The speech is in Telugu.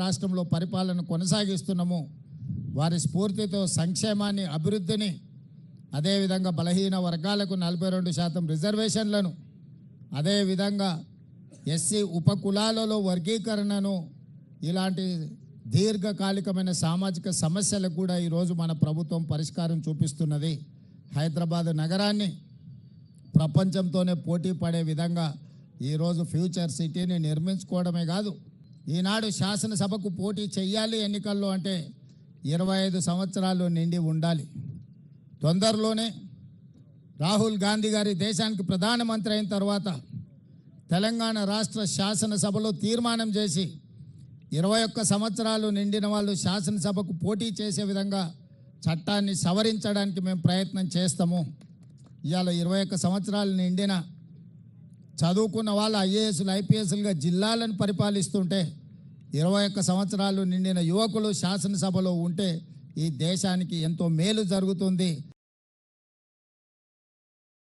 రాష్ట్రంలో పరిపాలన కొనసాగిస్తున్నామో వారి స్ఫూర్తితో సంక్షేమాన్ని, అభివృద్ధిని, అదేవిధంగా బలహీన వర్గాలకు 42% రిజర్వేషన్లను, అదేవిధంగా ఎస్సీ ఉపకులాలలో వర్గీకరణను, ఇలాంటి దీర్ఘకాలికమైన సామాజిక సమస్యలకు కూడా ఈరోజు మన ప్రభుత్వం పరిష్కారం చూపిస్తున్నది. హైదరాబాద్ నగరాన్ని ప్రపంచంతోనే పోటీ పడే విధంగా ఈరోజు ఫ్యూచర్ సిటీని నిర్మించుకోవడమే కాదు, ఈనాడు శాసనసభకు పోటీ చెయ్యాలి ఎన్నికల్లో అంటే 25 సంవత్సరాలు నిండి ఉండాలి. తొందరలోనే రాహుల్ గాంధీ గారి దేశానికి ప్రధానమంత్రి అయిన తర్వాత తెలంగాణ రాష్ట్ర శాసనసభలో తీర్మానం చేసి 21 సంవత్సరాలు నిండిన వాళ్ళు శాసనసభకు పోటీ చేసే విధంగా చట్టాన్ని సవరించడానికి మేము ప్రయత్నం చేస్తాము. ఇవాళ 21 సంవత్సరాలు నిండిన చదువుకున్న వాళ్ళు ఐఏఎస్లు, ఐపీఎస్లుగా జిల్లాలను పరిపాలిస్తుంటే 21 సంవత్సరాలు నిండిన యువకులు శాసనసభలో ఉంటే ఈ దేశానికి ఎంతో మేలు జరుగుతుంది.